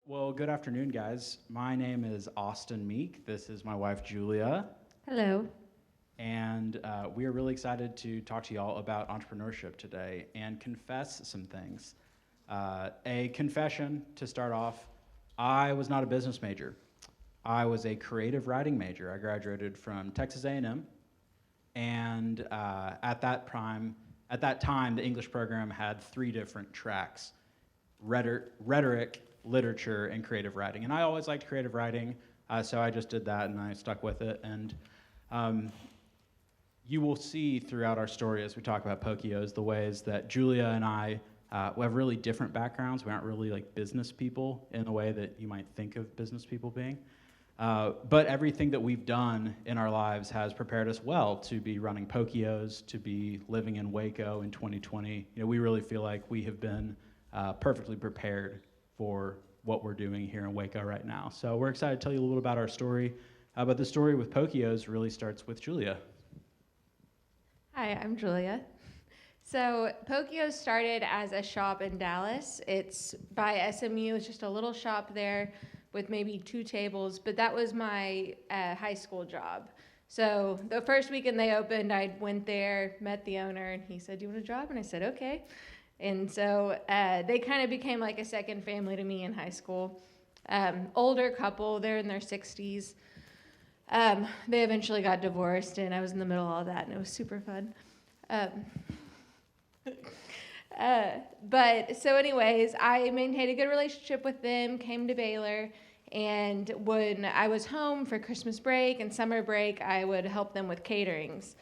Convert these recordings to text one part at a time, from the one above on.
Well, good afternoon, guys. My name is Austin Meek. This is my wife, Julia, Hello. and we are really excited to talk to you all about entrepreneurship today and confess some things. A confession to start off, I was not a business major. I was a creative writing major. I graduated from Texas A&M, and at that time, the English program had three different tracks: rhetoric, literature, and creative writing. And I always liked creative writing, so I just did that and I stuck with it. And um, you will see throughout our story as we talk about Pokios the ways that Julia and I we have really different backgrounds. We aren't really like business people in the way that you might think of business people being. But everything that we've done in our lives has prepared us well to be running Pokios, to be living in Waco in 2020. You know, we really feel like we have been perfectly prepared for what we're doing here in Waco right now. So we're excited to tell you a little bit about our story. But the story with Pokios really starts with Julia. Hi, I'm Julia. So Pokio started as a shop in Dallas. It's by SMU. It's just a little shop there with maybe 2 tables, but that was my high school job. So the first weekend they opened, I went there, met the owner, and he said, "Do you want a job?" And I said, "Okay." And so they kind of became like a second family to me in high school. Older couple, they're in their 60s. They eventually got divorced, and I was in the middle of all that, and it was super fun. Um, but so anyways, I maintained a good relationship with them, came to Baylor, and when I was home for Christmas break and summer break, I would help them with caterings.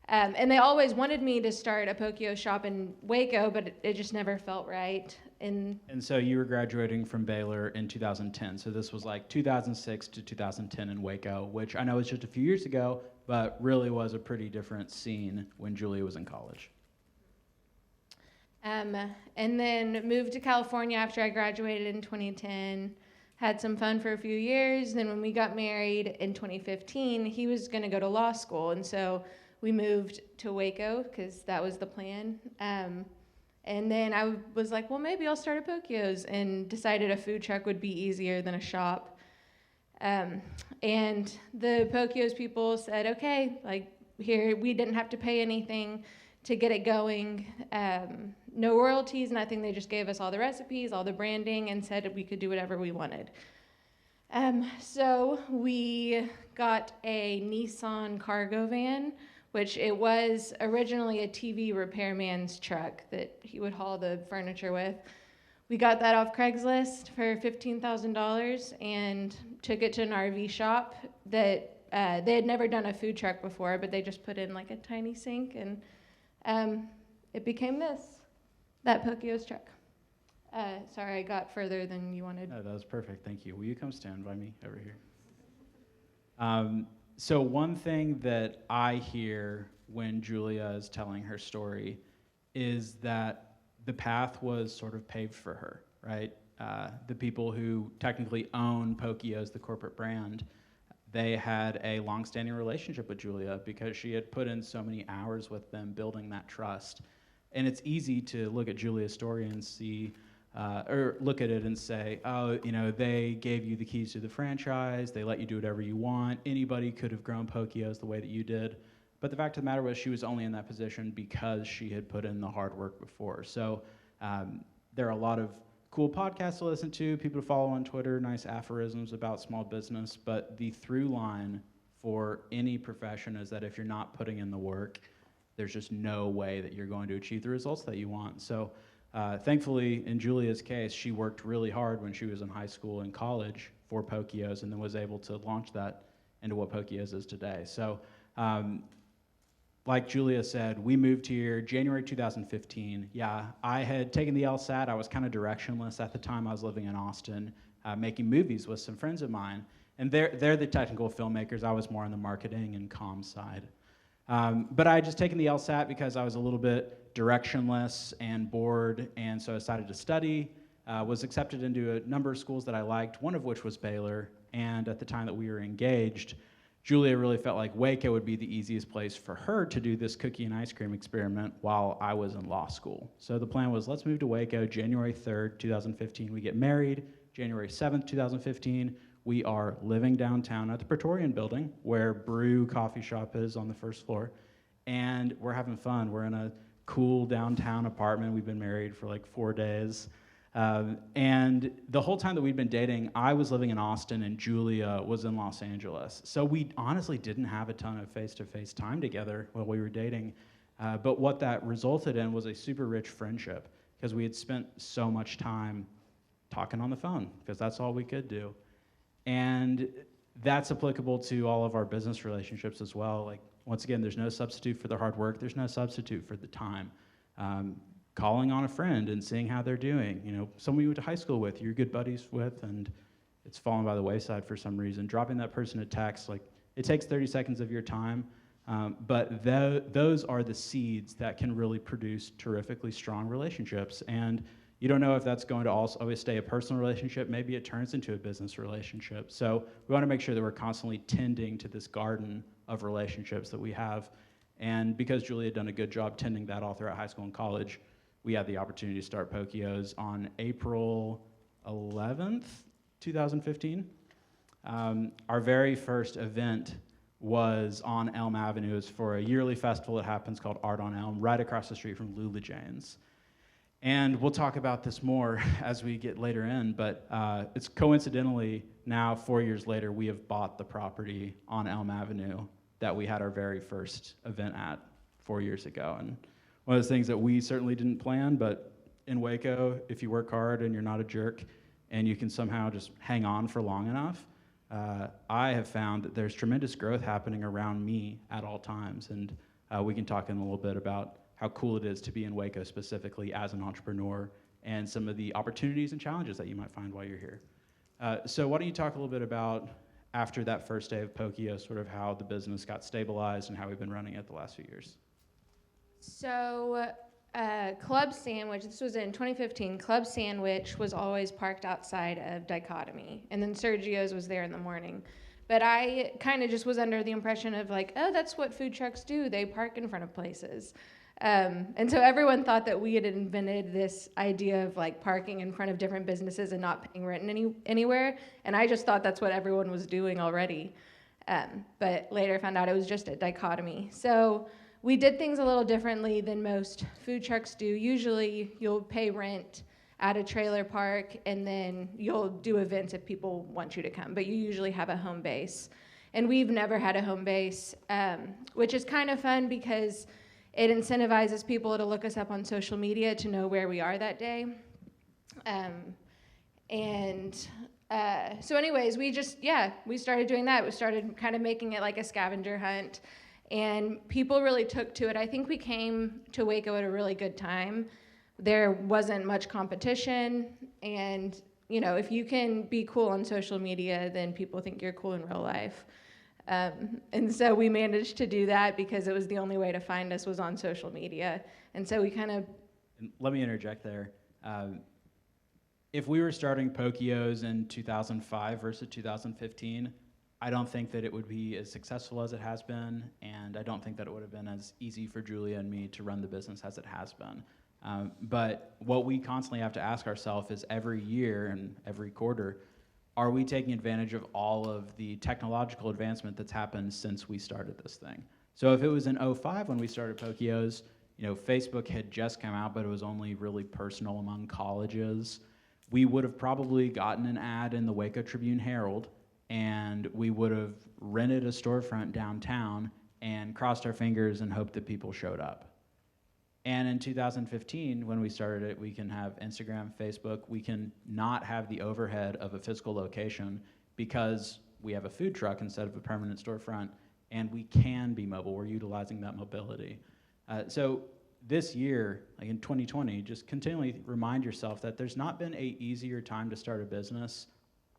And they always wanted me to start a Pokio shop in Waco, but it just never felt right. And so you were graduating from Baylor in 2010. So this was like 2006 to 2010 in Waco, which I know is just a few years ago, but really was a pretty different scene when Julia was in college. And then moved to California after I graduated in 2010. Had some fun for a few years. Then when we got married in 2015, he was going to go to law school, and so we moved to Waco because that was the plan. And then I was like, well, maybe I'll start a Pokios, and decided a food truck would be easier than a shop. And the Pokios people said, okay, like here, we didn't have to pay anything to get it going. No royalties, nothing. They just gave us all the recipes, all the branding, and said we could do whatever we wanted. So we got a Nissan cargo van, which it was originally a TV repairman's truck that he would haul the furniture with. We got that off Craigslist for $15,000 and took it to an RV shop that they had never done a food truck before, but they just put in like a tiny sink, and it became that Pokios truck. Sorry, I got further than you wanted. No, that was perfect. Thank you. Will you come stand by me over here? So one thing that I hear when Julia is telling her story is that the path was sort of paved for her, right? The people who technically own Pokios, the corporate brand, they had a long-standing relationship with Julia because she had put in so many hours with them building that trust. And it's easy to look at Julia's story and see or look at it and say, oh, you know, they gave you the keys to the franchise, they let you do whatever you want, anybody could have grown Pokios the way that you did. But the fact of the matter was she was only in that position because she had put in the hard work before. So there are a lot of cool podcasts to listen to, people to follow on Twitter, nice aphorisms about small business, but the through line for any profession is that if you're not putting in the work, there's just no way that you're going to achieve the results that you want. So thankfully, in Julia's case, she worked really hard when she was in high school and college for Pokios, and then was able to launch that into what Pokios is today. So like Julia said, we moved here January 2015. Yeah, I had taken the LSAT. I was kind of directionless at the time. I was living in Austin, making movies with some friends of mine. And they're the technical filmmakers. I was more on the marketing and comm side. But I had just taken the LSAT because I was a little bit directionless and bored, and so I decided to study. Was accepted into a number of schools that I liked, one of which was Baylor. And at the time that we were engaged, Julia really felt like Waco would be the easiest place for her to do this cookie and ice cream experiment while I was in law school. So the plan was, let's move to Waco, January 3rd, 2015. We get married, January 7th, 2015, we are living downtown at the Praetorian Building, where Brew Coffee Shop is on the first floor, and we're having fun. We're in a cool downtown apartment. We've been married for like 4 days. And the whole time that we'd been dating, I was living in Austin and Julia was in Los Angeles. So we honestly didn't have a ton of face-to-face time together while we were dating. But what that resulted in was a super rich friendship because we had spent so much time talking on the phone because that's all we could do. And that's applicable to all of our business relationships as well. Like, once again, there's no substitute for the hard work. There's no substitute for the time. Calling on a friend and seeing how they're doing. You know, someone you went to high school with, you're good buddies with, and it's fallen by the wayside for some reason. Dropping that person a text, like, it takes 30 seconds of your time, but those are the seeds that can really produce terrifically strong relationships. And you don't know if that's going to also always stay a personal relationship. Maybe it turns into a business relationship. So we want to make sure that we're constantly tending to this garden of relationships that we have. And because Julia had done a good job tending that all throughout high school and college, we had the opportunity to start Pokios on April 11th, 2015. Our very first event was on Elm Avenue. It was for a yearly festival that happens called Art on Elm, right across the street from Lula Jane's. And we'll talk about this more as we get later in, but it's coincidentally now, 4 years later, we have bought the property on Elm Avenue that we had our very first event at 4 years ago. And one of those things that we certainly didn't plan, but in Waco, if you work hard and you're not a jerk and you can somehow just hang on for long enough, I have found that there's tremendous growth happening around me at all times. And we can talk in a little bit about how cool it is to be in Waco specifically as an entrepreneur and some of the opportunities and challenges that you might find while you're here. So why don't you talk a little bit about, after that first day of Pokio, sort of how the business got stabilized and how we've been running it the last few years. So Club Sandwich, this was in 2015, Club Sandwich was always parked outside of Dichotomy, and then Sergio's was there in the morning. But I kind of just was under the impression of like, oh, that's what food trucks do. They park in front of places. And so everyone thought that we had invented this idea of like parking in front of different businesses and not paying rent anywhere. And I just thought that's what everyone was doing already. But later found out it was just a Dichotomy. So we did things a little differently than most food trucks do. Usually you'll pay rent at a trailer park and then you'll do events if people want you to come, but you usually have a home base. And we've never had a home base, which is kind of fun because it incentivizes people to look us up on social media to know where we are that day. So anyways, we started doing that. We started kind of making it like a scavenger hunt. And people really took to it. I think we came to Waco at a really good time. There wasn't much competition. And, you know, if you can be cool on social media, then people think you're cool in real life. And so we managed to do that because it was the only way to find us was on social media. And so we kind of... Let me interject there. If we were starting Pokios in 2005 versus 2015, I don't think that it would be as successful as it has been, and I don't think that it would have been as easy for Julia and me to run the business as it has been. But what we constantly have to ask ourselves is every year and every quarter, are we taking advantage of all of the technological advancement that's happened since we started this thing? So if it was in 2005 when we started Pokios, you know, Facebook had just come out, but it was only really personal among colleges. We would have probably gotten an ad in the Waco Tribune-Herald, and we would have rented a storefront downtown and crossed our fingers and hoped that people showed up. And in 2015, when we started it, we can have Instagram, Facebook. We can not have the overhead of a physical location because we have a food truck instead of a permanent storefront, and we can be mobile. We're utilizing that mobility. So this year, like in 2020, just continually remind yourself that there's not been an easier time to start a business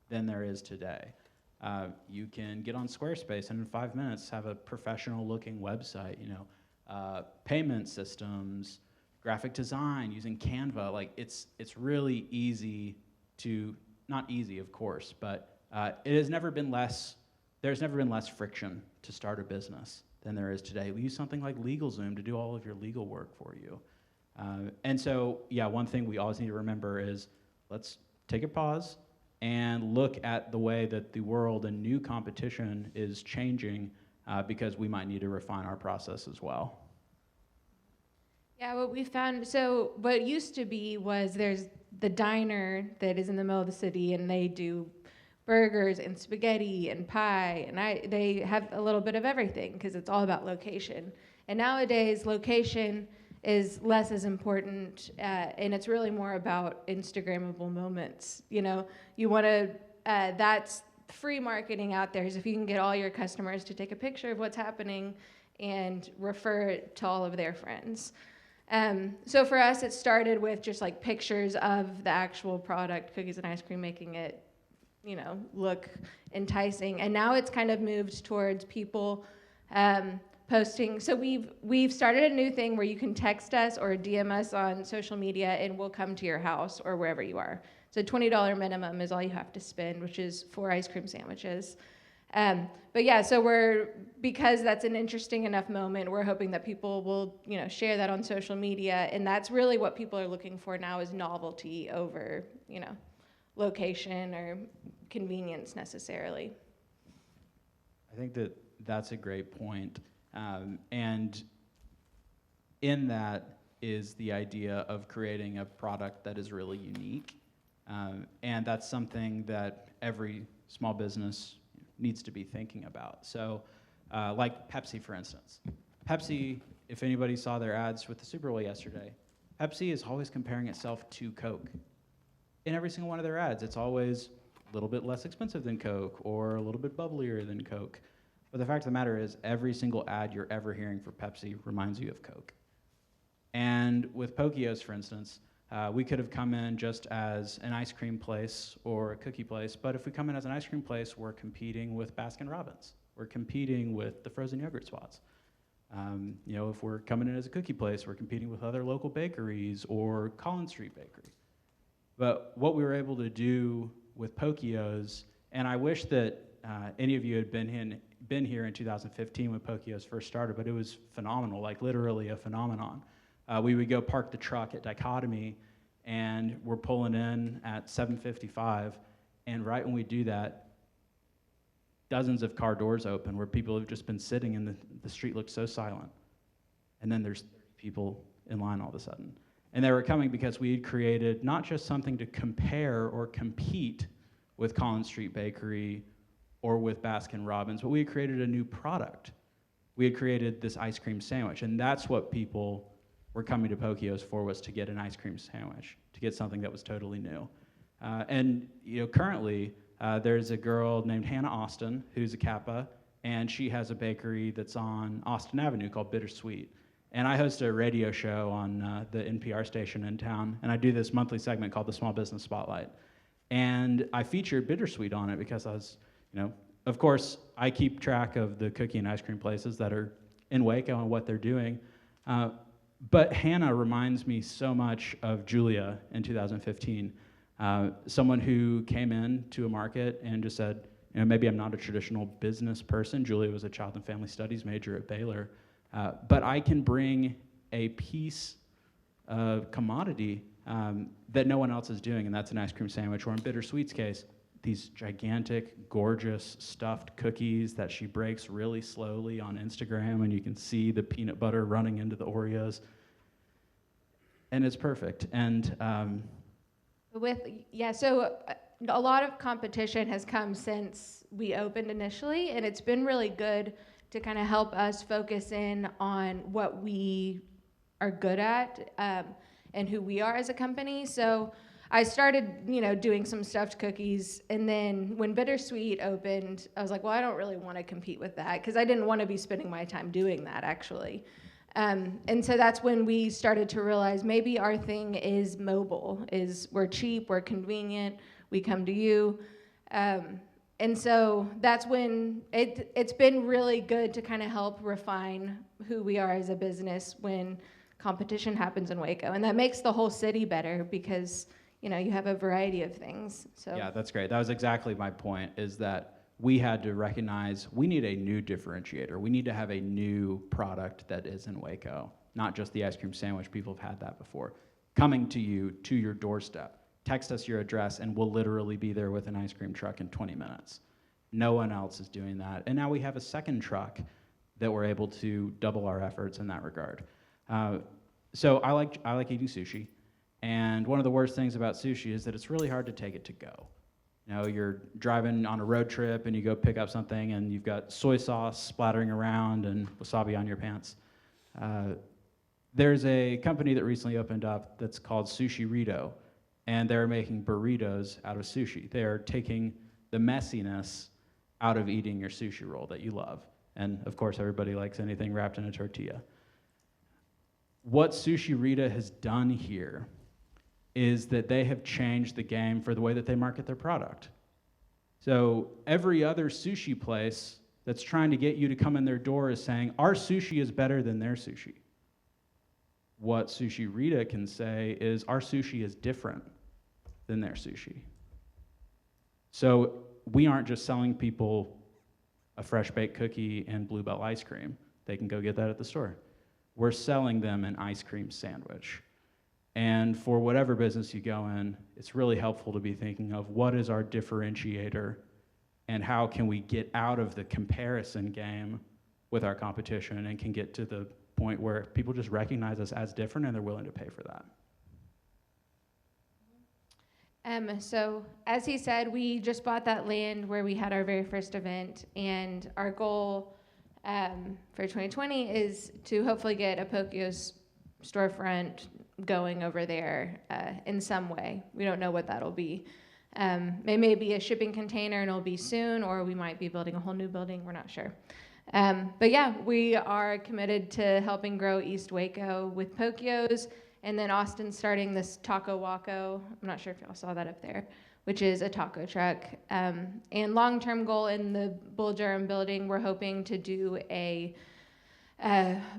than there is today. You can get on Squarespace and in 5 minutes have a professional-looking website, you know, payment systems, graphic design, using Canva. Like it's really easy to, not easy of course, but it has never been less, there's never been less friction to start a business than there is today. We use something like LegalZoom to do all of your legal work for you. And so, yeah, one thing we always need to remember is let's take a pause, and look at the way that the world and new competition is changing, because we might need to refine our process as well. Yeah, what we found, so what used to be was there's the diner that is in the middle of the city, and they do burgers and spaghetti and pie, and they have a little bit of everything because it's all about location. And nowadays, location is less as important, and it's really more about Instagrammable moments. You know, you want to, that's free marketing out there, is if you can get all your customers to take a picture of what's happening and refer it to all of their friends. So for us, it started with just like pictures of the actual product, cookies and ice cream, making it, you know, look enticing. And now it's kind of moved towards people posting. So we've started a new thing where you can text us or DM us on social media, and we'll come to your house or wherever you are. So $20 minimum is all you have to spend, which is 4 ice cream sandwiches. But yeah, so because that's an interesting enough moment, we're hoping that people will, you know, share that on social media, and that's really what people are looking for now, is novelty over, you know, location or convenience necessarily. I think that that's a great point. And in that is the idea of creating a product that is really unique. And that's something that every small business needs to be thinking about. So like Pepsi, for instance. Pepsi, if anybody saw their ads with the Super Bowl yesterday, Pepsi is always comparing itself to Coke. In every single one of their ads, it's always a little bit less expensive than Coke or a little bit bubblier than Coke. But the fact of the matter is, every single ad you're ever hearing for Pepsi reminds you of Coke. And with Pokios, for instance, we could have come in just as an ice cream place or a cookie place, but if we come in as an ice cream place, we're competing with Baskin-Robbins. We're competing with the frozen yogurt spots. You know, if we're coming in as a cookie place, we're competing with other local bakeries or Collins Street Bakery. But what we were able to do with Pokios, and I wish that any of you had been here in 2015 when Pokios first started, but it was phenomenal, like literally a phenomenon. We would go park the truck at Dichotomy, and we're pulling in at 7:55, and right when we do that, dozens of car doors open where people have just been sitting, and the street looks so silent. And then there's people in line all of a sudden. And they were coming because we had created not just something to compare or compete with Collins Street Bakery or with Baskin-Robbins, but we had created a new product. We had created this ice cream sandwich, and that's what people were coming to Pokios for, was to get an ice cream sandwich, to get something that was totally new. And you know, currently, there's a girl named Hannah Austin who's a Kappa, and she has a bakery that's on Austin Avenue called Bittersweet. And I host a radio show on the NPR station in town, and I do this monthly segment called the Small Business Spotlight. And I featured Bittersweet on it because I was, you know, of course, I keep track of the cookie and ice cream places that are in Waco and what they're doing. But Hannah reminds me so much of Julia in 2015, someone who came in to a market and just said, you know, maybe I'm not a traditional business person. Julia was a child and family studies major at Baylor, but I can bring a piece of commodity that no one else is doing, and that's an ice cream sandwich. Or in Bittersweet's case, these gigantic, gorgeous, stuffed cookies that she breaks really slowly on Instagram, and you can see the peanut butter running into the Oreos. And it's perfect. And so a lot of competition has come since we opened initially, and it's been really good to kind of help us focus in on what we are good at and who we are as a company. So I started, you know, doing some stuffed cookies, and then when Bittersweet opened, I was like, well, I don't really want to compete with that, because I didn't want to be spending my time doing that, actually. And so that's when we started to realize maybe our thing is mobile, is we're cheap, we're convenient, we come to you. And so that's when it's been really good to kind of help refine who we are as a business when competition happens in Waco. And that makes the whole city better because, you know, you have a variety of things. So yeah, that's great. That was exactly my point, is that we had to recognize we need a new differentiator. We need to have a new product that is in Waco, not just the ice cream sandwich. People have had that before. Coming to you, to your doorstep. text us your address, and we'll literally be there with an ice cream truck in 20 minutes. No one else is doing that. And now we have a second truck that we're able to double our efforts in that regard. So I like eating sushi. And one of the worst things about sushi is that it's really hard to take it to go. You know, you're driving on a road trip and you go pick up something and you've got soy sauce splattering around and wasabi on your pants. There's a company that recently opened up that's called Sushi Rito, and they're making burritos out of sushi. They are taking the messiness out of eating your sushi roll that you love. And of course, everybody likes anything wrapped in a tortilla. What Sushi Rita has done here is that they have changed the game for the way that they market their product. So every other sushi place that's trying to get you to come in their door is saying, our sushi is better than their sushi. What Sushi Rita can say is, our sushi is different than their sushi. So we aren't just selling people a fresh baked cookie and Bluebell ice cream. They can go get that at the store. We're selling them an ice cream sandwich. And for whatever business you go in, it's really helpful to be thinking of what is our differentiator and how can we get out of the comparison game with our competition and can get to the point where people just recognize us as different and they're willing to pay for that. So as he said, we just bought that land where we had our very first event, and our goal for 2020 is to hopefully get a Pokio's storefront going over there in some way. We don't know what that'll be. It may be a shipping container and it'll be soon, or we might be building a whole new building, we're not sure. But yeah, we are committed to helping grow East Waco with Pokio's, and then Austin's starting this Taco Waco. I'm not sure if y'all saw that up there, which is a taco truck. And long-term goal in the Bull Durham building, we're hoping to do a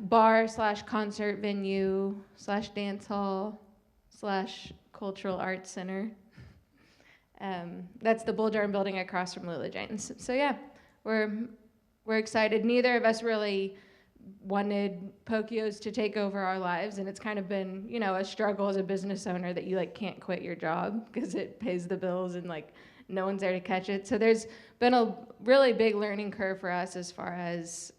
bar/concert venue/dance hall/cultural arts center. That's the Bull Durham building across from Lula Jane's. So yeah, we're excited. Neither of us really wanted Pokio's to take over our lives, and it's kind of been, you know, a struggle as a business owner that you can't quit your job because it pays the bills and no one's there to catch it. So there's been a really big learning curve for us as far as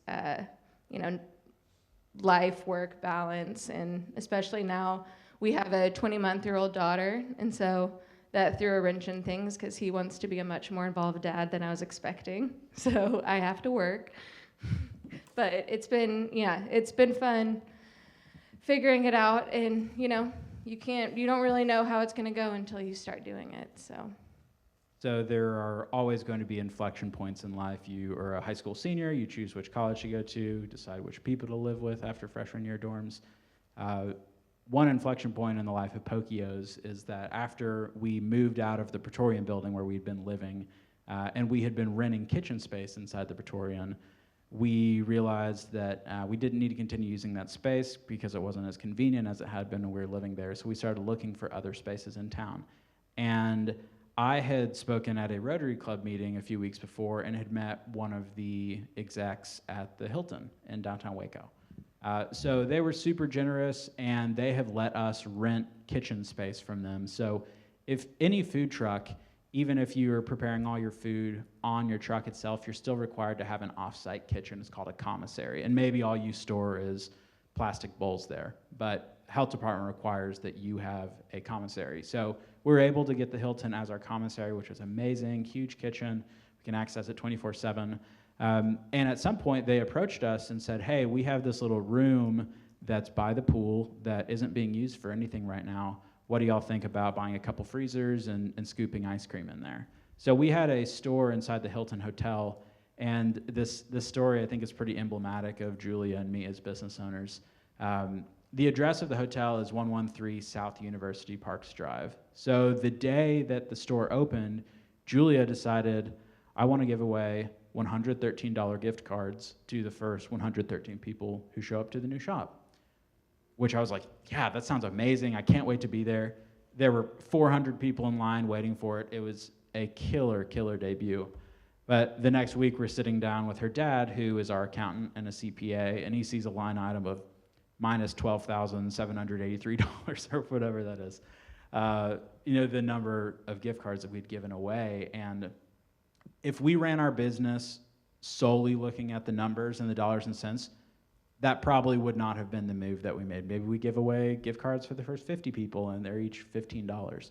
life work balance, and especially now we have a 20-month-old daughter, and so that threw a wrench in things because he wants to be a much more involved dad than I was expecting. So I have to work. But it's been fun figuring it out, and you don't really know how it's going to go until you start doing it. So there are always going to be inflection points in life. You are a high school senior, you choose which college to go to, decide which people to live with after freshman year dorms. One inflection point in the life of Pokio's is that after we moved out of the Praetorian building where we'd been living, and we had been renting kitchen space inside the Praetorian, we realized that we didn't need to continue using that space because it wasn't as convenient as it had been when we were living there. So we started looking for other spaces in town. And I had spoken at a Rotary Club meeting a few weeks before and had met one of the execs at the Hilton in downtown Waco. So they were super generous, and they have let us rent kitchen space from them. So if any food truck, even if you're preparing all your food on your truck itself, you're still required to have an off-site kitchen. It's called a commissary. And maybe all you store is plastic bowls there. But health department requires that you have a commissary. So we're able to get the Hilton as our commissary, which is amazing, huge kitchen. We can access it 24/7. And at some point, they approached us and said, hey, we have this little room that's by the pool that isn't being used for anything right now. What do y'all think about buying a couple freezers and scooping ice cream in there? So we had a store inside the Hilton Hotel, and this story I think is pretty emblematic of Julia and me as business owners. The address of the hotel is 113 South University Parks Drive. So the day that the store opened, Julia decided, I want to give away $113 gift cards to the first 113 people who show up to the new shop. Which I was like, yeah, that sounds amazing. I can't wait to be there. There were 400 people in line waiting for it. It was a killer debut. But the next week, we're sitting down with her dad, who is our accountant and a CPA, and he sees a line item of minus $12,783 or whatever that is. the number of gift cards that we'd given away. And if we ran our business solely looking at the numbers and the dollars and cents, that probably would not have been the move that we made. Maybe we give away gift cards for the first 50 people and they're each $15.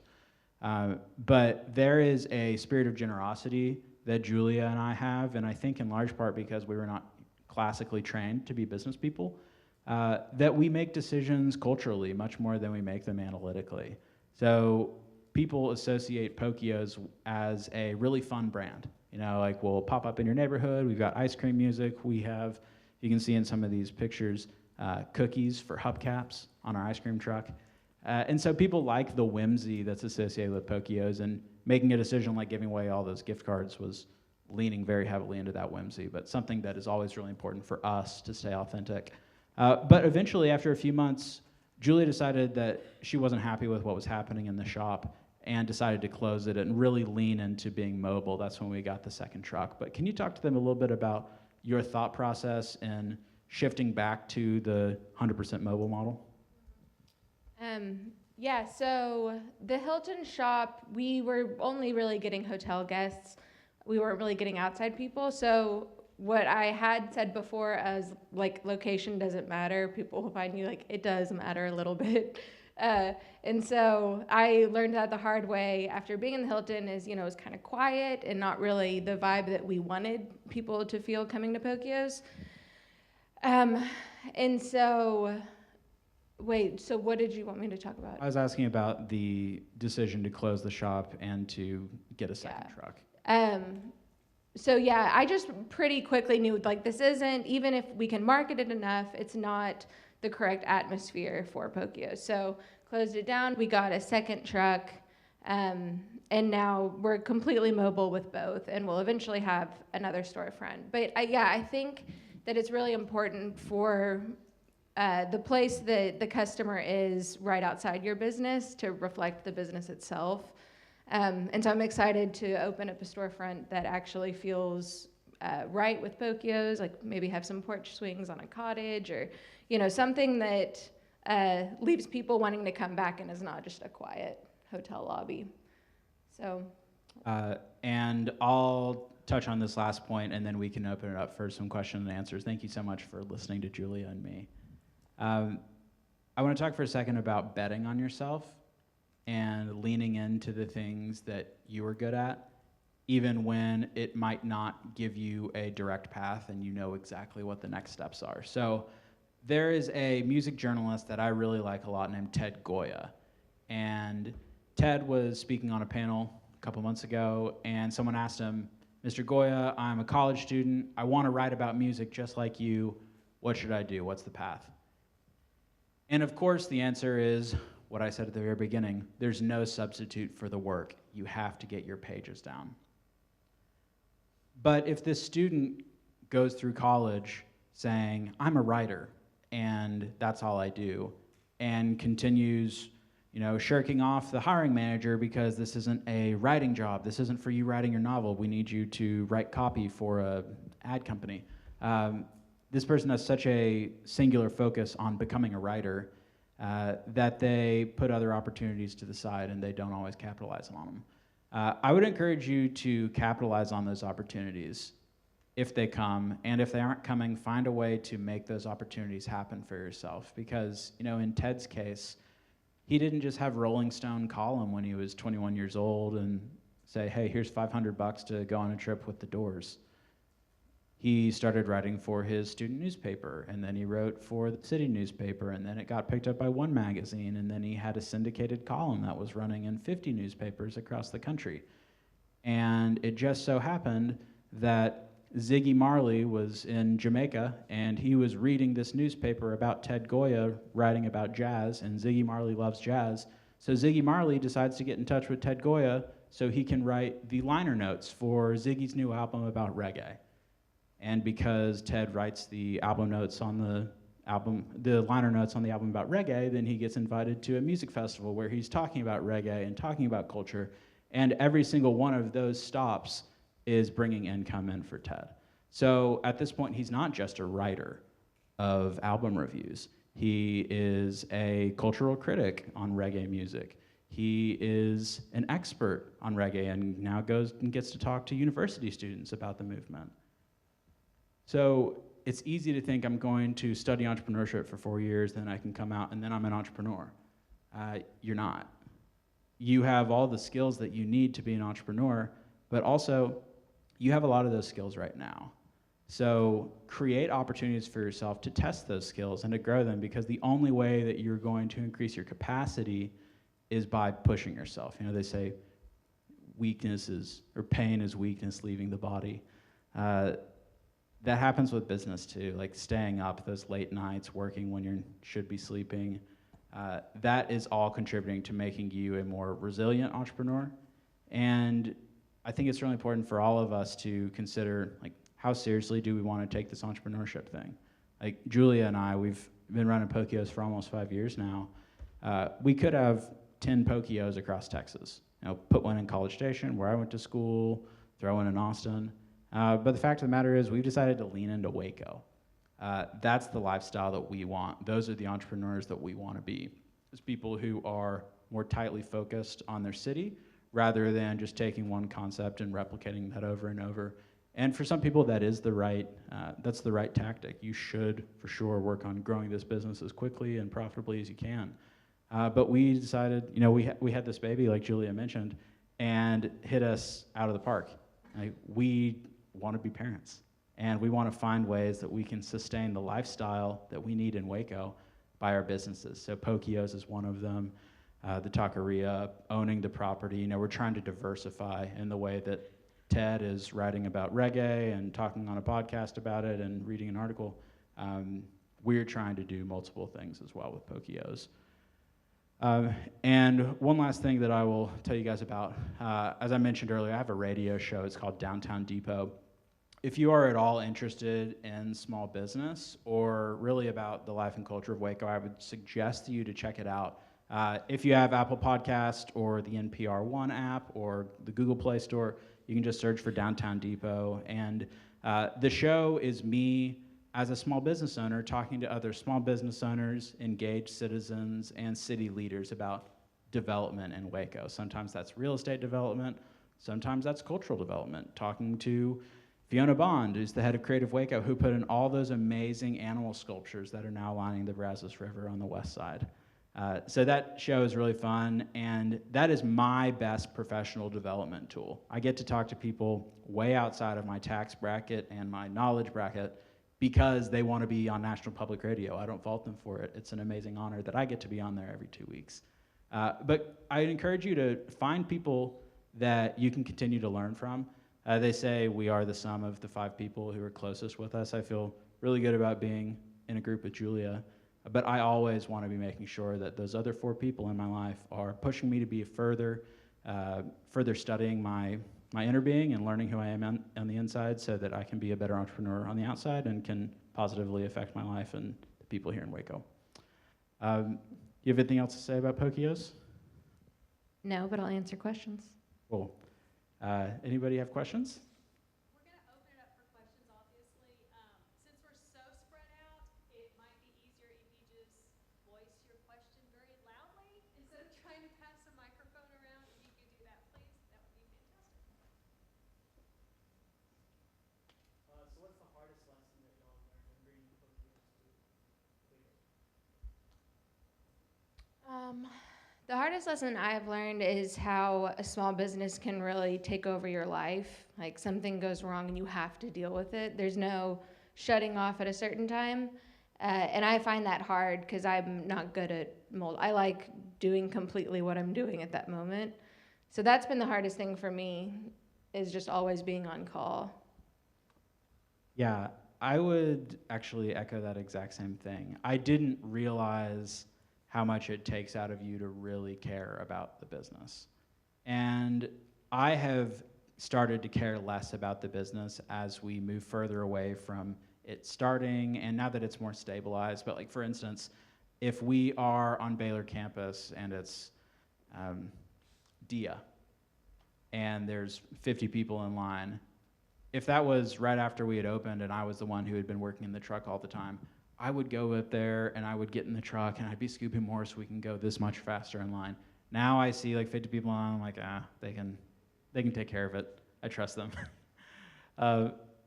But there is a spirit of generosity that Julia and I have, and I think in large part because we were not classically trained to be business people, that we make decisions culturally much more than we make them analytically. So people associate Pokios as a really fun brand. Like we'll pop up in your neighborhood, we've got ice cream music, we have, you can see in some of these pictures, cookies for hubcaps on our ice cream truck. And so people like the whimsy that's associated with Pokios, and making a decision like giving away all those gift cards was leaning very heavily into that whimsy, but something that is always really important for us to stay authentic. But eventually, after a few months, Julia decided that she wasn't happy with what was happening in the shop and decided to close it and really lean into being mobile. That's when we got the second truck. But can you talk to them a little bit about your thought process in shifting back to the 100% mobile model? Yeah, so the Hilton shop, we were only really getting hotel guests. We weren't really getting outside people. So what I had said before as like location doesn't matter, people will find you, like it does matter a little bit. And so I learned that the hard way after being in the Hilton is, it was kind of quiet and not really the vibe that we wanted people to feel coming to Pokios. And so, wait, so what did you want me to talk about? I was asking about the decision to close the shop and to get a second truck. So yeah, I just pretty quickly knew like this isn't, even if we can market it enough, it's not the correct atmosphere for Pokios. So closed it down, we got a second truck, and now we're completely mobile with both, and we'll eventually have another storefront. But I think that it's really important for the place that the customer is right outside your business to reflect the business itself. And so I'm excited to open up a storefront that actually feels right with Pokios, like maybe have some porch swings on a cottage, or something that leaves people wanting to come back and is not just a quiet hotel lobby. So. And I'll touch on this last point, and then we can open it up for some questions and answers. Thank you so much for listening to Julia and me. I want to talk for a second about betting on yourself and leaning into the things that you are good at, even when it might not give you a direct path and you know exactly what the next steps are. So there is a music journalist that I really like a lot named Ted Goya. And Ted was speaking on a panel a couple months ago, and someone asked him, "Mr. Goya, I'm a college student. I want to write about music just like you. What should I do? What's the path?" And of course, the answer is what I said at the very beginning. There's no substitute for the work. You have to get your pages down. But if this student goes through college saying, "I'm a writer, and that's all I do," and continues, shirking off the hiring manager because this isn't a writing job, this isn't for you writing your novel, we need you to write copy for a ad company. This person has such a singular focus on becoming a writer that they put other opportunities to the side and they don't always capitalize on them. I would encourage you to capitalize on those opportunities if they come, and if they aren't coming, find a way to make those opportunities happen for yourself. Because, in Ted's case, he didn't just have Rolling Stone call him when he was 21 years old and say, "Hey, here's $500 to go on a trip with the Doors." He started writing for his student newspaper, and then he wrote for the city newspaper, and then it got picked up by one magazine, and then he had a syndicated column that was running in 50 newspapers across the country. And it just so happened that Ziggy Marley was in Jamaica, and he was reading this newspaper about Ted Goya writing about jazz, and Ziggy Marley loves jazz. So Ziggy Marley decides to get in touch with Ted Goya so he can write the liner notes for Ziggy's new album about reggae. And because Ted writes the album notes on the liner notes on the album about reggae, then he gets invited to a music festival where he's talking about reggae and talking about culture. And every single one of those stops is bringing income in for Ted. So at this point, he's not just a writer of album reviews. He is a cultural critic on reggae music. He is an expert on reggae and now goes and gets to talk to university students about the movement. So it's easy to think I'm going to study entrepreneurship for 4 years, then I can come out and then I'm an entrepreneur. You're not. You have all the skills that you need to be an entrepreneur, but also you have a lot of those skills right now. So create opportunities for yourself to test those skills and to grow them, because the only way that you're going to increase your capacity is by pushing yourself. You know, they say weakness is, or pain is weakness leaving the body. That happens with business too, like staying up those late nights, working when you should be sleeping. That is all contributing to making you a more resilient entrepreneur. And I think it's really important for all of us to consider, like, how seriously do we want to take this entrepreneurship thing? Like Julia and I, we've been running Pokeos for almost 5 years now. We could have 10 Pokeos across Texas. You know, put one in College Station, where I went to school, throw one in Austin. But the fact of the matter is, we've decided to lean into Waco. That's the lifestyle that we want. Those are the entrepreneurs that we want to be. It's people who are more tightly focused on their city, rather than just taking one concept and replicating that over and over. And for some people, that's the right tactic. You should, for sure, work on growing this business as quickly and profitably as you can. But we decided, you know, we had this baby, like Julia mentioned, and hit us out of the park. Like, we want to be parents, and we want to find ways that we can sustain the lifestyle that we need in Waco by our businesses. So Pokeos is one of them. The taqueria, owning the property. You know, we're trying to diversify in the way that Ted is writing about reggae and talking on a podcast about it and reading an article. We're trying to do multiple things as well with Pokeos. And one last thing that I will tell you guys about, as I mentioned earlier, I have a radio show. It's called Downtown Depot. If you are at all interested in small business or really about the life and culture of Waco, I would suggest to you to check it out. If you have Apple Podcast or the NPR One app or the Google Play Store, you can just search for Downtown Depot. And the show is me as a small business owner talking to other small business owners, engaged citizens, and city leaders about development in Waco. Sometimes that's real estate development. Sometimes that's cultural development. Talking to Fiona Bond, who's the head of Creative Waco, who put in all those amazing animal sculptures that are now lining the Brazos River on the west side. So that show is really fun, and that is my best professional development tool. I get to talk to people way outside of my tax bracket and my knowledge bracket because they want to be on National Public Radio. I don't fault them for it. It's an amazing honor that I get to be on there every 2 weeks. But I encourage you to find people that you can continue to learn from. They say we are the sum of the 5 people who are closest with us. I feel really good about being in a group with Julia. But I always want to be making sure that those other 4 people in my life are pushing me to be further studying my inner being and learning who I am on the inside, so that I can be a better entrepreneur on the outside and can positively affect my life and the people here in Waco. You have anything else to say about Pokeos? No, but I'll answer questions. Cool. Anybody have questions? We're going to open it up for questions, obviously. Since we're so spread out, it might be easier if you just voice your question very loudly instead of trying to pass the microphone around. If you could do that, please, that would be fantastic. So what's the hardest lesson that y'all learned in bringing Pokeos to Waco? The hardest lesson I've learned is how a small business can really take over your life. Like, something goes wrong and you have to deal with it. There's no shutting off at a certain time. And I find that hard because I'm not good at mold. I like doing completely what I'm doing at that moment. So that's been the hardest thing for me, is just always being on call. Yeah, I would actually echo that exact same thing. I didn't realize how much it takes out of you to really care about the business. And I have started to care less about the business as we move further away from it starting, and now that it's more stabilized. But like, for instance, if we are on Baylor campus and it's DIA and there's 50 people in line, if that was right after we had opened and I was the one who had been working in the truck all the time, I would go up there and I would get in the truck and I'd be scooping more so we can go this much faster in line. Now I see like 50 people on, I'm like, they can take care of it. I trust them.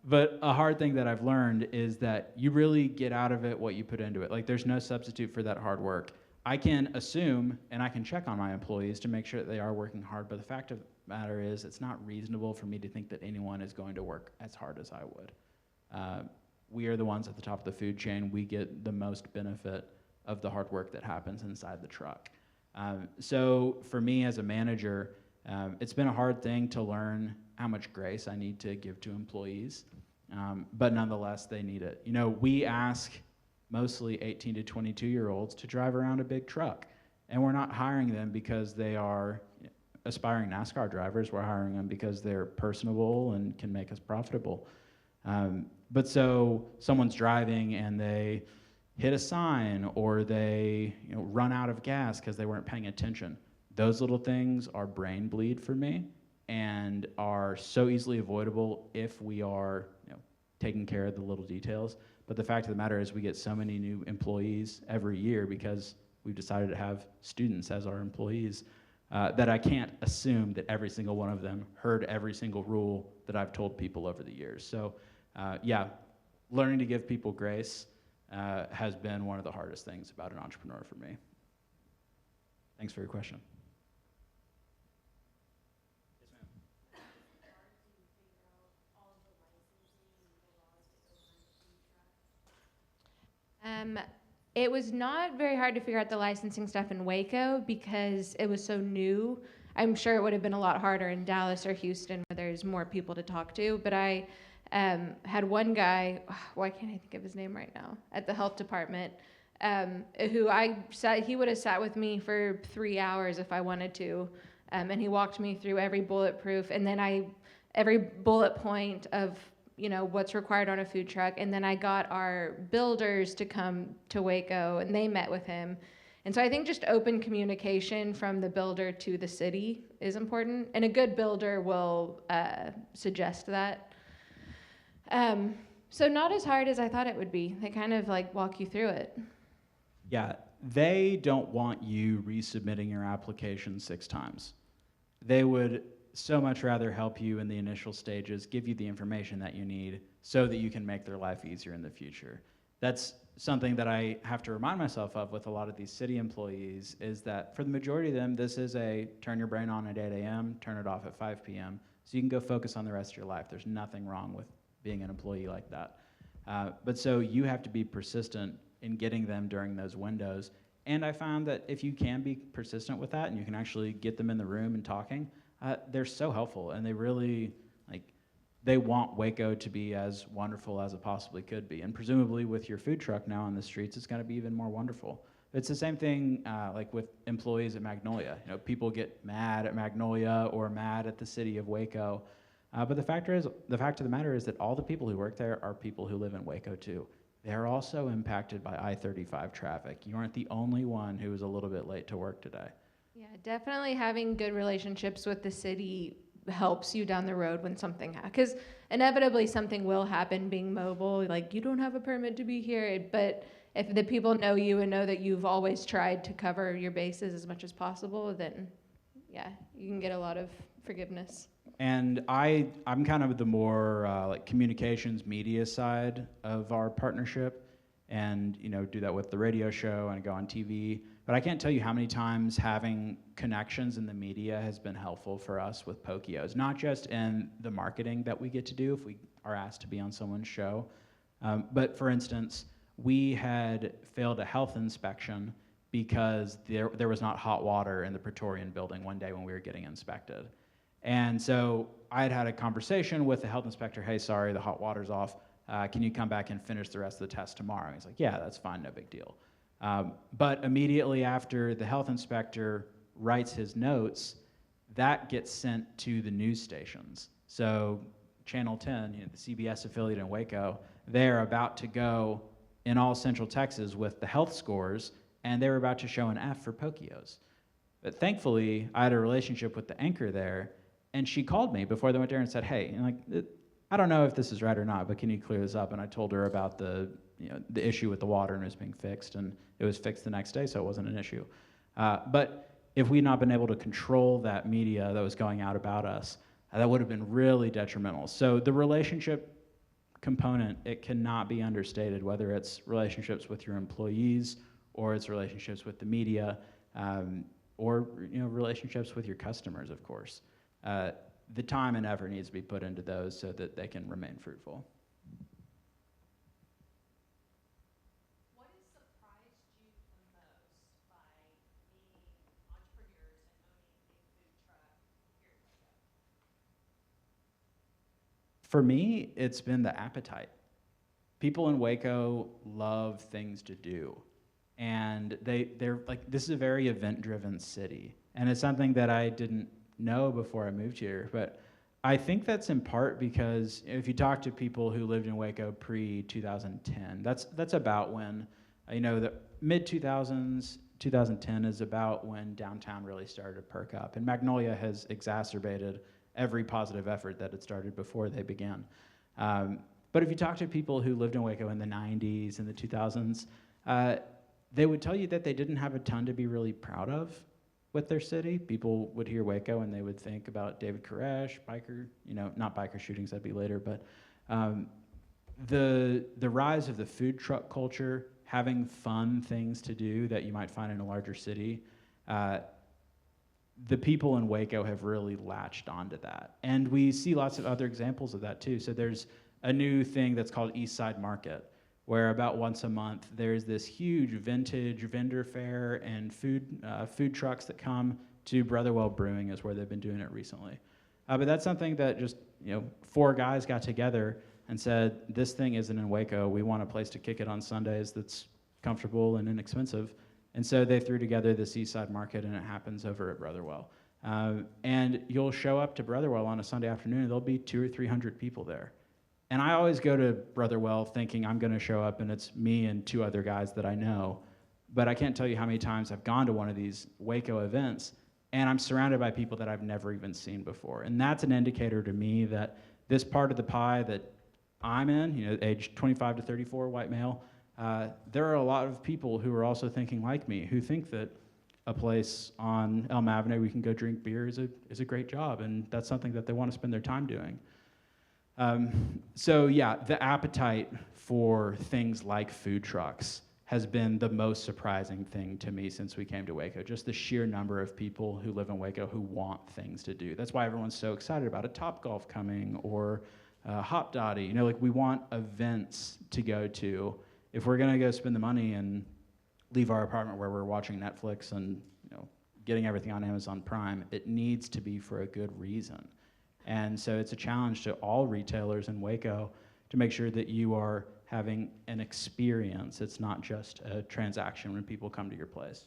But a hard thing that I've learned is that you really get out of it what you put into it. Like there's no substitute for that hard work. I can assume and I can check on my employees to make sure that they are working hard, but the fact of the matter is it's not reasonable for me to think that anyone is going to work as hard as I would. We are the ones at the top of the food chain. We get the most benefit of the hard work that happens inside the truck. So for me as a manager, it's been a hard thing to learn how much grace I need to give to employees, but nonetheless, they need it. You know, we ask mostly 18 to 22-year-olds to drive around a big truck, and we're not hiring them because they are aspiring NASCAR drivers. We're hiring them because they're personable and can make us profitable. But so someone's driving and they hit a sign or they run out of gas because they weren't paying attention. Those little things are brain bleed for me and are so easily avoidable if we are taking care of the little details. But the fact of the matter is we get so many new employees every year because we've decided to have students as our employees that I can't assume that every single one of them heard every single rule that I've told people over the years. So yeah, learning to give people grace has been one of the hardest things about an entrepreneur for me. Thanks for your question. It was not very hard to figure out the licensing stuff in Waco because it was so new. I'm sure it would have been a lot harder in Dallas or Houston where there's more people to talk to. But I had one guy, why can't I think of his name right now, at the health department, who he would have sat with me for 3 hours if I wanted to. And he walked me through every bulletproof and then every bullet point of what's required on a food truck. And then I got our builders to come to Waco and they met with him. And so I think just open communication from the builder to the city is important. And a good builder will suggest that. So not as hard as I thought it would be. They kind of like walk you through it. Yeah, they don't want you resubmitting your application 6 times. They would so much rather help you in the initial stages, give you the information that you need so that you can make their life easier in the future. That's something that I have to remind myself of with a lot of these city employees is that for the majority of them, this is a turn your brain on at 8 a.m., turn it off at 5 p.m. So you can go focus on the rest of your life. There's nothing wrong with being an employee like that. But so you have to be persistent in getting them during those windows. And I found that if you can be persistent with that and you can actually get them in the room and talking, they're so helpful, and they really, they want Waco to be as wonderful as it possibly could be. And presumably with your food truck now on the streets, it's going to be even more wonderful. It's the same thing like with employees at Magnolia. People get mad at Magnolia or mad at the city of Waco. But the fact of the matter is that all the people who work there are people who live in Waco too. They're also impacted by I-35 traffic. You aren't the only one who is a little bit late to work today. Yeah, definitely having good relationships with the city helps you down the road when something happens. Because inevitably something will happen being mobile. Like, you don't have a permit to be here. But if the people know you and know that you've always tried to cover your bases as much as possible, then, yeah, you can get a lot of forgiveness. And I'm kind of the more communications media side of our partnership and, do that with the radio show and go on TV. But I can't tell you how many times having connections in the media has been helpful for us with Pokios, not just in the marketing that we get to do if we are asked to be on someone's show. But for instance, we had failed a health inspection because there was not hot water in the Praetorian building one day when we were getting inspected. And so I had a conversation with the health inspector, hey, sorry, the hot water's off. Can you come back and finish the rest of the test tomorrow? And he's like, yeah, that's fine, no big deal. But immediately after the health inspector writes his notes, that gets sent to the news stations. So Channel 10, the CBS affiliate in Waco, they're about to go in all Central Texas with the health scores, and they were about to show an F for Pokios. But thankfully, I had a relationship with the anchor there, and she called me before they went there and said, hey, I don't know if this is right or not, but can you clear this up? And I told her about the issue with the water and it was being fixed, and it was fixed the next day, so it wasn't an issue. But if we'd not been able to control that media that was going out about us, that would have been really detrimental. So the relationship component, it cannot be understated, whether it's relationships with your employees or it's relationships with the media, or relationships with your customers, of course. The time and effort needs to be put into those so that they can remain fruitful. What has surprised you the most by being entrepreneurs and owning a food truck here in Waco? For me, it's been the appetite. People in Waco love things to do. And they're like, this is a very event-driven city. And it's something that I didn't know before I moved here. But I think that's in part because if you talk to people who lived in Waco pre-2010, that's about when, the mid-2000s, 2010 is about when downtown really started to perk up. And Magnolia has exacerbated every positive effort that had started before they began. But if you talk to people who lived in Waco in the 90s and the 2000s, they would tell you that they didn't have a ton to be really proud of with their city. People would hear Waco and they would think about David Koresh, biker, not biker shootings, that'd be later, but the rise of the food truck culture, having fun things to do that you might find in a larger city, the people in Waco have really latched onto that. And we see lots of other examples of that too. So there's a new thing that's called East Side Market, where about once a month there's this huge vintage vendor fair and food trucks that come to Brotherwell Brewing is where they've been doing it recently. But that's something that just 4 guys got together and said, this thing isn't in Waco. We want a place to kick it on Sundays that's comfortable and inexpensive. And so they threw together this East Side Market, and it happens over at Brotherwell. And you'll show up to Brotherwell on a Sunday afternoon, and there'll be 200 or 300 people there. And I always go to Brotherwell thinking I'm going to show up and it's me and 2 other guys that I know. But I can't tell you how many times I've gone to one of these Waco events and I'm surrounded by people that I've never even seen before. And that's an indicator to me that this part of the pie that I'm in, age 25 to 34, white male, there are a lot of people who are also thinking like me, who think that a place on Elm Avenue we can go drink beer is a great job, and that's something that they want to spend their time doing. So yeah, the appetite for things like food trucks has been the most surprising thing to me since we came to Waco. Just the sheer number of people who live in Waco who want things to do. That's why everyone's so excited about a Topgolf coming or Hop Dotty. We want events to go to. If we're gonna go spend the money and leave our apartment where we're watching Netflix and getting everything on Amazon Prime, it needs to be for a good reason. And so it's a challenge to all retailers in Waco to make sure that you are having an experience. It's not just a transaction when people come to your place.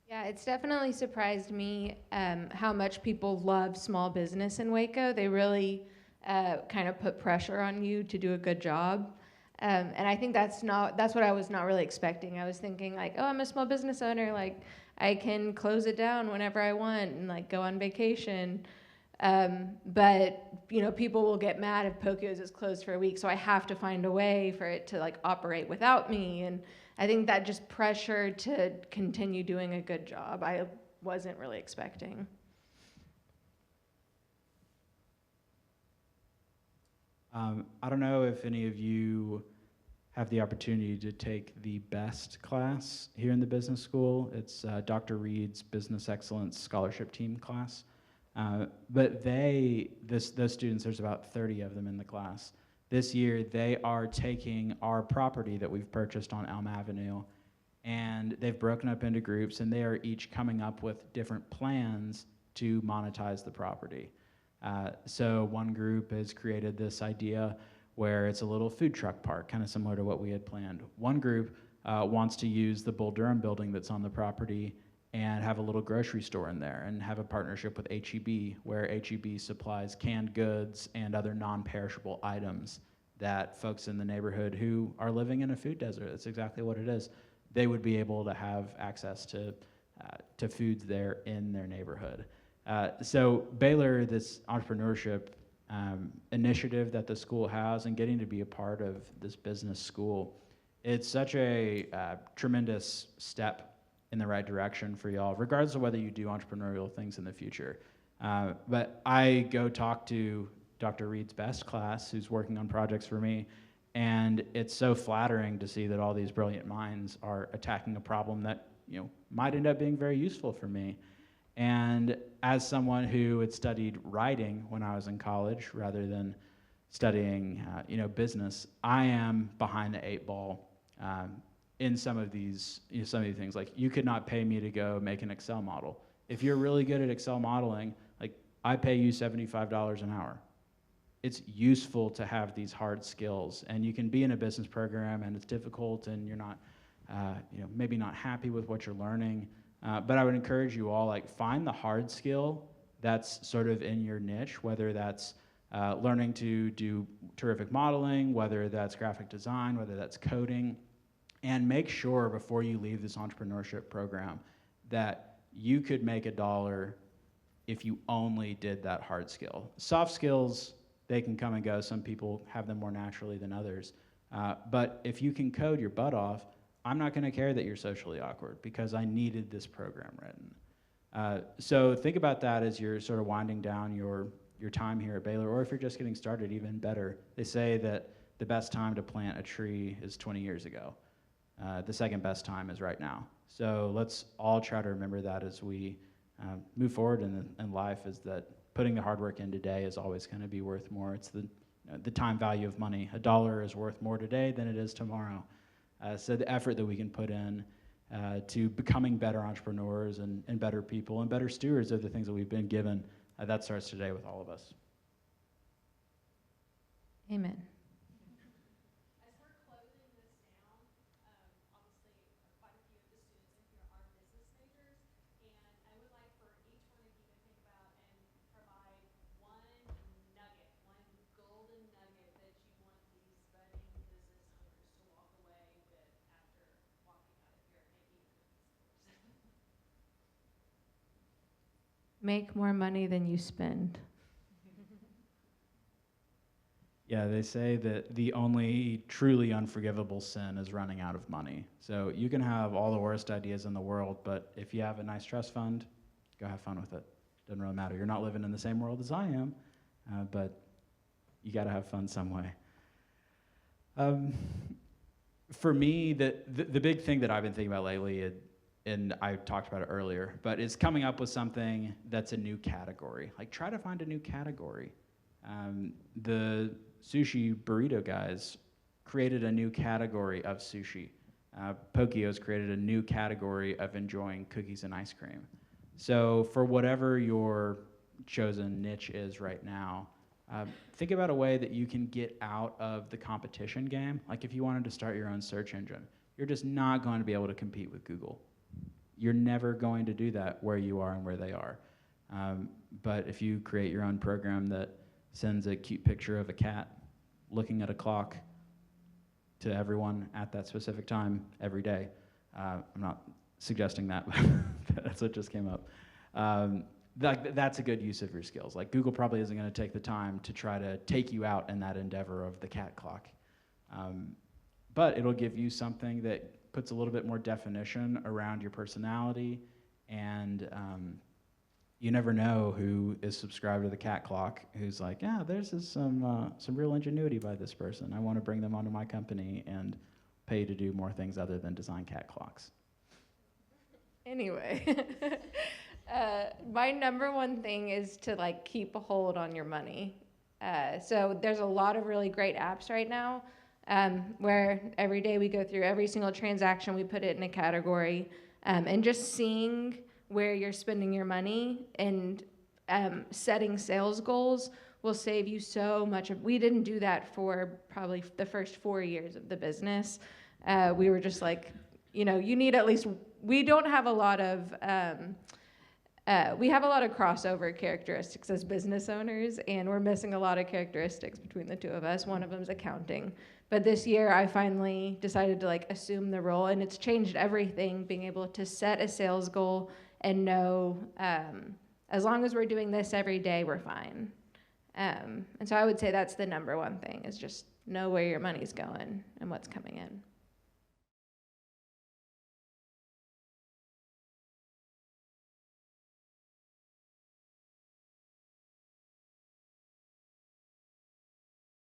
Yeah, it's definitely surprised me how much people love small business in Waco. They really kind of put pressure on you to do a good job. And I think that's what I was not really expecting. I was thinking like, oh, I'm a small business owner. Like, I can close it down whenever I want and like go on vacation. But people will get mad if Pokio's is closed for a week, so I have to find a way for it to like operate without me. And I think that just pressure to continue doing a good job, I wasn't really expecting. I don't know if any of you have the opportunity to take the BEST class here in the business school. It's Dr. Reed's Business Excellence Scholarship Team class. But those students, there's about 30 of them in the class. This year, they are taking our property that we've purchased on Elm Avenue, and they've broken up into groups, and they are each coming up with different plans to monetize the property. So one group has created this idea where it's a little food truck park, kind of similar to what we had planned. One group wants to use the Bull Durham building that's on the property and have a little grocery store in there and have a partnership with H-E-B, where H-E-B supplies canned goods and other non-perishable items that folks in the neighborhood who are living in a food desert, that's exactly what it is, they would be able to have access to foods there in their neighborhood. So Baylor, this entrepreneurship initiative that the school has and getting to be a part of this business school, it's such a tremendous step in the right direction for y'all, regardless of whether you do entrepreneurial things in the future. But I go talk to Dr. Reed's best class, who's working on projects for me, and it's so flattering to see that all these brilliant minds are attacking a problem that might end up being very useful for me. And as someone who had studied writing when I was in college rather than studying business, I am behind the eight ball in some of these things. Like, you could not pay me to go make an Excel model. If you're really good at Excel modeling, like, I pay you $75 an hour. It's useful to have these hard skills, and you can be in a business program and it's difficult and you're not maybe not happy with what you're learning, but I would encourage you all, like, find the hard skill that's sort of in your niche, whether that's learning to do terrific modeling, whether that's graphic design, whether that's coding, and make sure before you leave this entrepreneurship program that you could make $1 if you only did that hard skill. Soft skills, they can come and go. Some people have them more naturally than others. But if you can code your butt off, I'm not going to care that you're socially awkward because I needed this program written. So think about that as you're sort of winding down your time here at Baylor, or if you're just getting started, even better. They say that the best time to plant a tree is 20 years ago. The second best time is right now. So let's all try to remember that as we move forward in life, is that putting the hard work in today is always going to be worth more. It's the time value of money. $1 is worth more today than it is tomorrow. So the effort that we can put in to becoming better entrepreneurs and better people and better stewards of the things that we've been given, that starts today with all of us. Amen. As we're closing this down, obviously quite a few of the students in here are business majors, and I would like for each one of you to think about and provide one nugget, one golden nugget that you want these budding business owners to walk away with after walking out of here, maybe cookies, of course. Make more money than you spend. Yeah, they say that the only truly unforgivable sin is running out of money. So you can have all the worst ideas in the world, but if you have a nice trust fund, go have fun with it. Doesn't really matter. You're not living in the same world as I am, but you got to have fun some way. For me, the big thing that I've been thinking about lately, and I talked about it earlier, but is coming up with something that's a new category. Like, try to find a new category. The sushi burrito guys created a new category of sushi. Pokio's created a new category of enjoying cookies and ice cream. So for whatever your chosen niche is right now, think about a way that you can get out of the competition game. Like, if you wanted to start your own search engine, you're just not going to be able to compete with Google. You're never going to do that where you are and where they are. But if you create your own program that sends a cute picture of a cat looking at a clock to everyone at that specific time every day. I'm not suggesting that, but that's what just came up. That's a good use of your skills. Like, Google probably isn't going to take the time to try to take you out in that endeavor of the cat clock. But it'll give you something that puts a little bit more definition around your personality, and you never know who is subscribed to the cat clock, who's like, yeah, there's some real ingenuity by this person. I want to bring them onto my company and pay to do more things other than design cat clocks. Anyway, my number one thing is to keep a hold on your money. So there's a lot of really great apps right now where every day we go through every single transaction, we put it in a category, and just seeing where you're spending your money and setting sales goals will save you so much. We didn't do that for probably the first 4 years of the business. We were just like, you need at least, we don't have a lot of, we have a lot of crossover characteristics as business owners, and we're missing a lot of characteristics between the two of us. One of them is accounting. But this year, I finally decided to assume the role, and it's changed everything, being able to set a sales goal and know as long as we're doing this every day, we're fine. And so I would say that's the number one thing, is just know where your money's going and what's coming in.